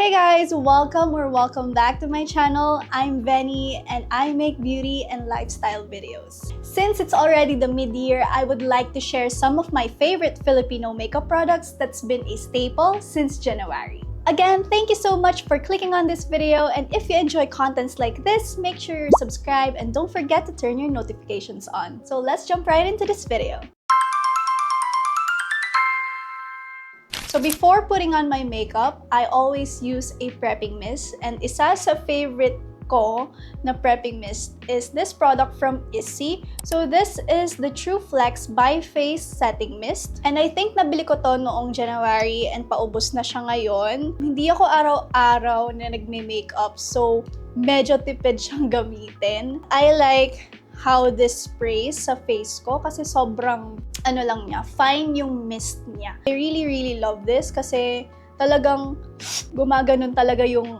Hey guys, welcome back to my channel. I'm Venny and I make beauty and lifestyle videos. Since it's already the mid-year, I would like to share some of my favorite Filipino makeup products that's been a staple since January. Again, thank you so much for clicking on this video, and if you enjoy contents like this, make sure you subscribe and don't forget to turn your notifications on. So let's jump right into this video. So before putting on my makeup, I always use a prepping mist, and isa sa favorite ko na prepping mist is this product from Issey. So this is the True Flex by Face Setting Mist, and I think nabili ko to noong January and paubos na siya ngayon. Hindi ako araw-araw na nagme-makeup, so medyo tipid siyang gamitin. I like how this sprays sa face ko kasi sobrang lang niya, fine yung mist niya. I really love this kasi talagang gumaganon talaga yung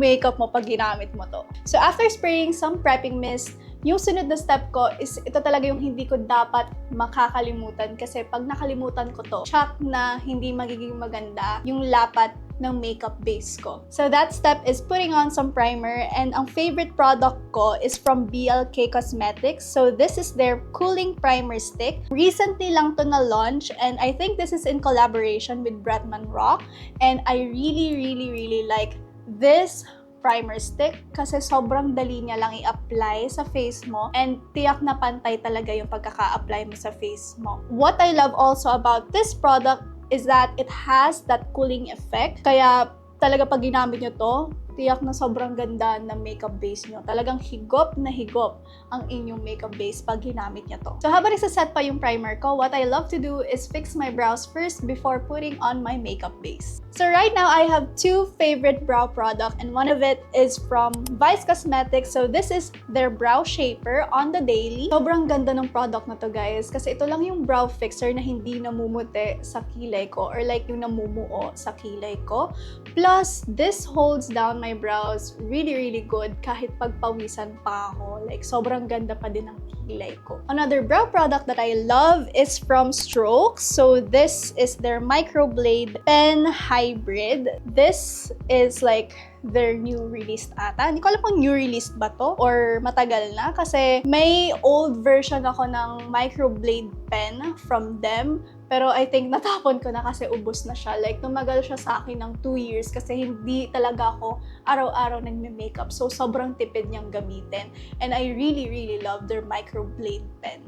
makeup mo pag ginamit mo to. So after spraying some prepping mist, yung sunod na step ko is ito talaga yung hindi ko dapat makakalimutan kasi pag nakalimutan ko to, check na hindi magiging maganda yung lapat ng makeup base ko. So that step is putting on some primer, and ang favorite product ko is from BLK Cosmetics. So this is their Cooling Primer Stick. Recently lang to na-launch, and I think this is in collaboration with Bretman Rock, and I really like this primer stick kasi sobrang dali niya lang i-apply sa face mo and tiyak na pantay talaga yung pagkaka-apply mo sa face mo. What I love also about this product is that it has that cooling effect. Kaya talaga pag ginamit nyo to, tiyak na sobrang ganda ng makeup base nyo. Talagang higop na higop ang inyong makeup base pag ginamit nyo to. So habang isa-set pa yung primer ko, what I love to do is fix my brows first before putting on my makeup base. So right now, I have two favorite brow products, and one of it is from Vice Cosmetics. So this is their Brow Shaper on the Daily. Sobrang ganda ng product na to, guys, kasi ito lang yung brow fixer na hindi namumuti sa kilay ko or like yung namumuo sa kilay ko. Plus, this holds down my brows really good kahit pagpawisan pa ako. Like, sobrang ganda pa din ng kilay ko. Another brow product that I love is from Strokes. So this is their Microblade Pen Hybrid. This is like their new release ata. Hindi ko alam kung new release ba to or matagal na kasi may old version ako ng Microblade pen from them. Pero I think natapon ko na kasi ubos na siya. Like, tumagal siya sa akin ng 2 years kasi hindi talaga ako araw-araw nagme-makeup. So, sobrang tipid niyang gamitin. And I really love their Microblade pen.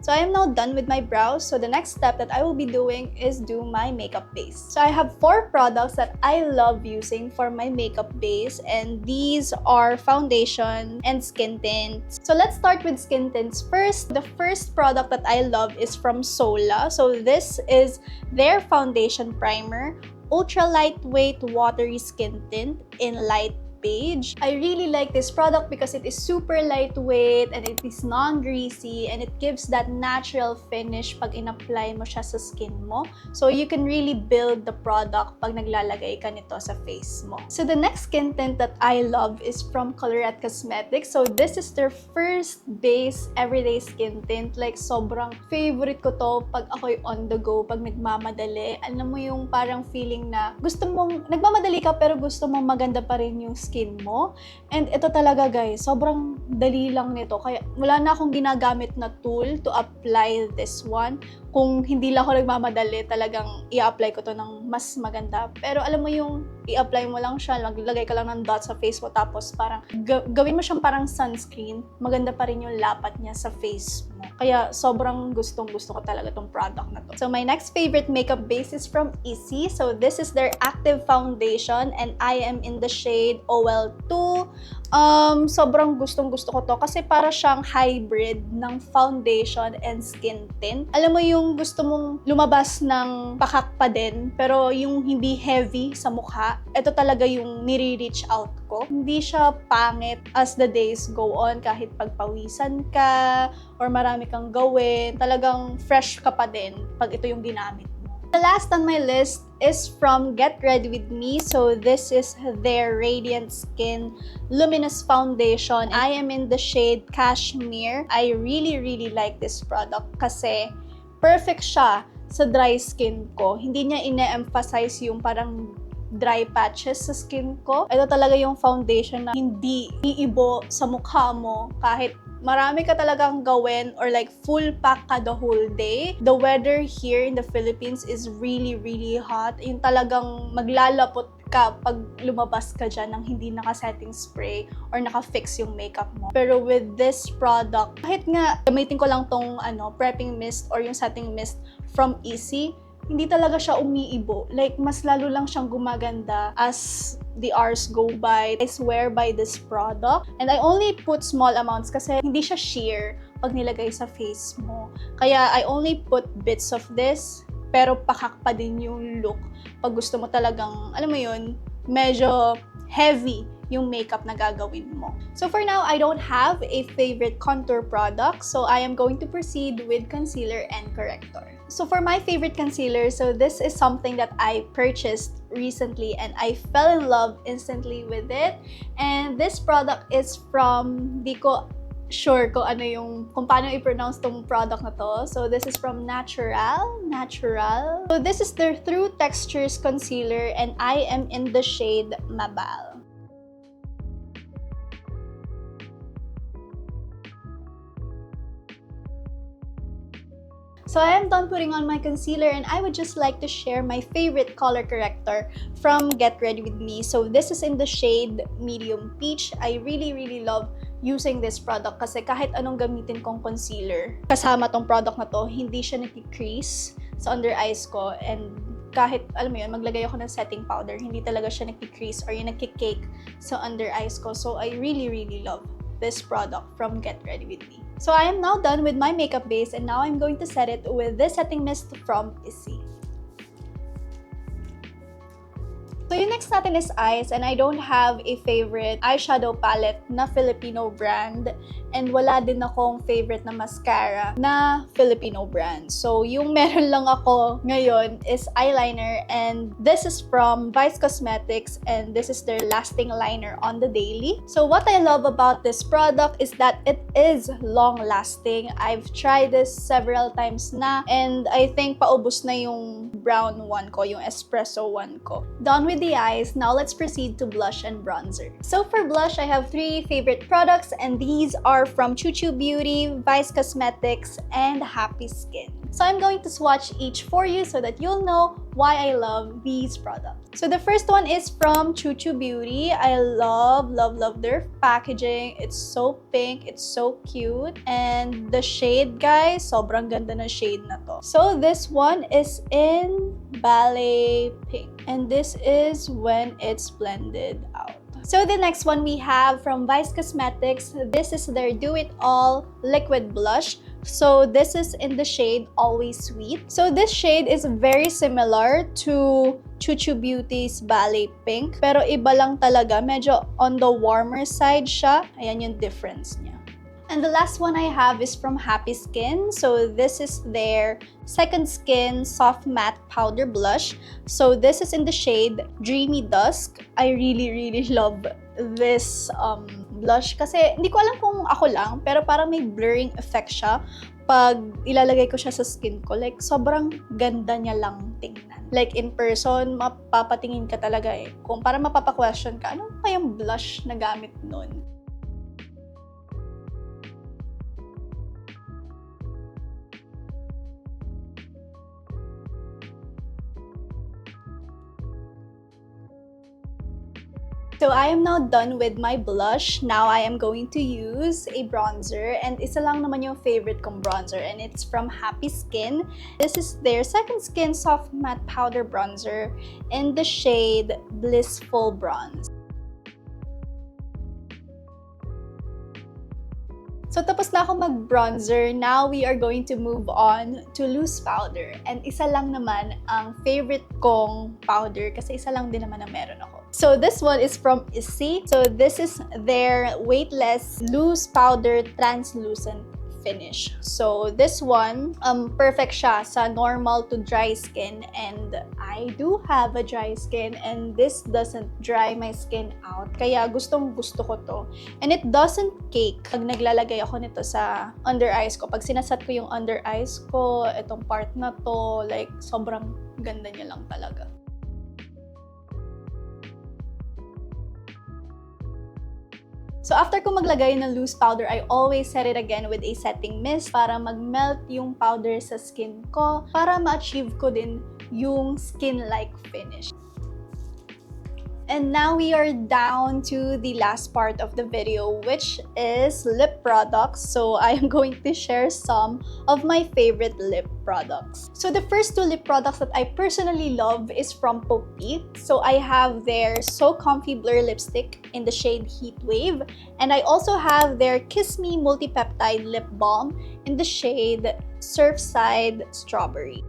So I am now done with my brows. So the next step that I will be doing is do my makeup base. So I have 4 products that I love using for my makeup base, and these are foundation and skin tints. So let's start with skin tints first. The first product that I love is from Sola. So this is their foundation primer, ultra lightweight watery skin tint in light beige. I really like this product because it is super lightweight and it is non-greasy and it gives that natural finish pag in-apply mo siya sa skin mo. So you can really build the product pag naglalagay ka nito sa face mo. So the next skin tint that I love is from Colorette Cosmetics. So this is their first base everyday skin tint. Like, sobrang favorite ko to pag ako'y on the go, pag nagmamadali. Alam mo yung parang feeling na gusto mong, nagmamadali ka pero gusto mong maganda pa rin yung skin mo. And ito talaga, guys, sobrang dali lang nito. Kaya wala na akong ginagamit na tool to apply this one. Kung hindi lang ako nagmamadali, talagang i-apply ko to ng mas maganda. Pero alam mo yung i-apply mo lang siya, maglagay ka lang ng dot sa face mo, tapos parang gawin mo siyang parang sunscreen, maganda pa rin yung lapat niya sa face mo. Kaya sobrang gustong-gusto ko talaga tong product na to. So my next favorite makeup base is from Issey. So this is their active foundation and I am in the shade OL2. Sobrang gustong-gusto ko to kasi para siyang hybrid ng foundation and skin tint. Alam mo yung gusto mong lumabas ng pakak pa din, pero yung hindi heavy sa mukha, ito talaga yung nire-reach out ko. Hindi siya pangit as the days go on, kahit pagpawisan ka or marami kang gawin, talagang fresh ka pa din pag ito yung ginamit mo. The last on my list is from Get Ready With Me. So this is their Radiant Skin Luminous Foundation. I am in the shade Cashmere. I really like this product kasi perfect siya sa dry skin ko. Hindi niya ine-emphasize yung parang dry patches sa skin ko. Ito talaga yung foundation na hindi iibo sa mukha mo kahit marami ka talagang gawin or like full pack ka the whole day. The weather here in the Philippines is really hot. Yung talagang maglalapot ka pag lumabas ka dyan ng hindi naka-setting spray or naka-fix yung makeup mo. Pero with this product, kahit nga gamitin ko lang tong prepping mist or yung setting mist from Easy, hindi talaga siya umiibo. Like, mas lalo lang siyang gumaganda as the hours go by. I swear by this product. And I only put small amounts kasi hindi siya sheer pag nilagay sa face mo. Kaya I only put bits of this, pero pakak pa din yung look. Pag gusto mo talagang, alam mo yun, medyo heavy yung makeup na gagawin mo. So for now, I don't have a favorite contour product, so I am going to proceed with concealer and corrector. So for my favorite concealer, so this is something that I purchased recently and I fell in love instantly with it. And this product is from, di ko sure kung paano i-pronounce tong product na to. So this is from Natural. So this is their True Textures Concealer and I am in the shade Mabal. So I am done putting on my concealer and I would just like to share my favorite color corrector from Get Ready With Me. So this is in the shade Medium Peach. I really love using this product kasi kahit anong gamitin kong concealer, kasama tong product na to, hindi siya nag-crease sa under eyes ko, and kahit, alam mo yun, maglagay ako ng setting powder, hindi talaga siya nag-crease or yung nagki-cake sa under eyes ko. So I really love this product from Get Ready With Me. So I am now done with my makeup base and now I'm going to set it with this setting mist from Issey. So yung next natin is eyes, and I don't have a favorite eyeshadow palette na Filipino brand, and wala din akong favorite na mascara na Filipino brand. So yung meron lang ako ngayon is eyeliner, and this is from Vice Cosmetics, and this is their lasting liner on the daily. So what I love about this product is that it is long lasting. I've tried this several times na, and I think paubos na yung brown one ko, yung espresso one ko. Done with the eyes, now let's proceed to blush and bronzer. So for blush, I have 3 favorite products, and these are from Choo Choo Beauty, Vice Cosmetics, and Happy Skin. So I'm going to swatch each for you so that you'll know why I love these products. So the first one is from Choo Choo Beauty. I love their packaging. It's so pink, it's so cute, and the shade, guys, sobrang ganda na shade na to. So this one is in Ballet Pink, and this is when it's blended out. So the next one we have from Vice Cosmetics. This is their Do It All Liquid Blush. So this is in the shade Always Sweet. So this shade is very similar to Choo Choo Beauty's Ballet Pink, pero iba lang talaga, medyo on the warmer side siya. Ayan yung difference niya. And the last one I have is from Happy Skin. So this is their Second Skin Soft Matte Powder Blush. So this is in the shade Dreamy Dusk. I really love this blush kasi hindi ko alam kung ako lang, pero parang may blurring effect siya pag ilalagay ko siya sa skin ko. Like, sobrang ganda niya lang tingnan. Like, in person, mapapatingin ka talaga eh. Kung para mapapa-question ka, ano kayang blush na gamit nun? So I am now done with my blush. Now I am going to use a bronzer, and isa lang naman yung favorite kong bronzer, and it's from Happy Skin. This is their Second Skin Soft Matte Powder Bronzer in the shade Blissful Bronze. So tapos na ako mag-bronzer. Now we are going to move on to loose powder. And isa lang naman ang favorite kong powder kasi isa lang din naman ang meron ako. So this one is from Issey. So this is their Weightless Loose Powder Translucent finish. So this one, perfect siya sa normal to dry skin, and I do have a dry skin and this doesn't dry my skin out. Kaya gustong gusto ko to. And it doesn't cake pag naglalagay ako nito sa under eyes ko. Pag sinasat ko yung under eyes ko, itong part na to, like sobrang ganda niya lang talaga. So after ko maglagay ng loose powder, I always set it again with a setting mist para mag-melt yung powder sa skin ko para ma-achieve ko din yung skin-like finish. And now we are down to the last part of the video, which is lip products. So I am going to share some of my favorite lip products. So the first two lip products that I personally love is from Popeet. So I have their So Comfy Blur Lipstick in the shade Heat Wave. And I also have their Kiss Me Multi-Peptide Lip Balm in the shade Surfside Strawberry.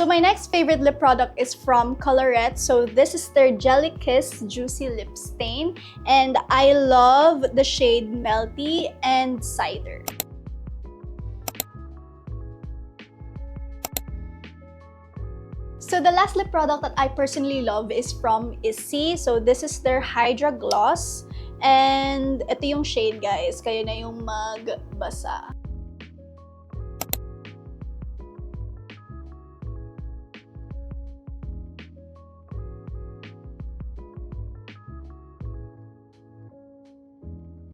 So my next favorite lip product is from Colorette. So this is their Jelly Kiss Juicy Lip Stain. And I love the shade Melty and Cider. So the last lip product that I personally love is from Issey. So this is their Hydra Gloss. And ito yung shade, guys. Kayo na yung magbasa.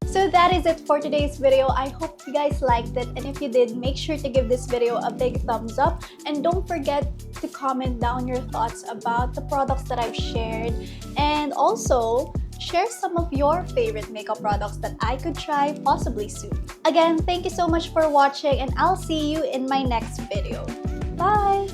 So that is it for today's video. I hope you guys liked it, and if you did, make sure to give this video a big thumbs up, and don't forget to comment down your thoughts about the products that I've shared, and also share some of your favorite makeup products that I could try possibly soon. Again, thank you so much for watching, and I'll see you in my next video. Bye!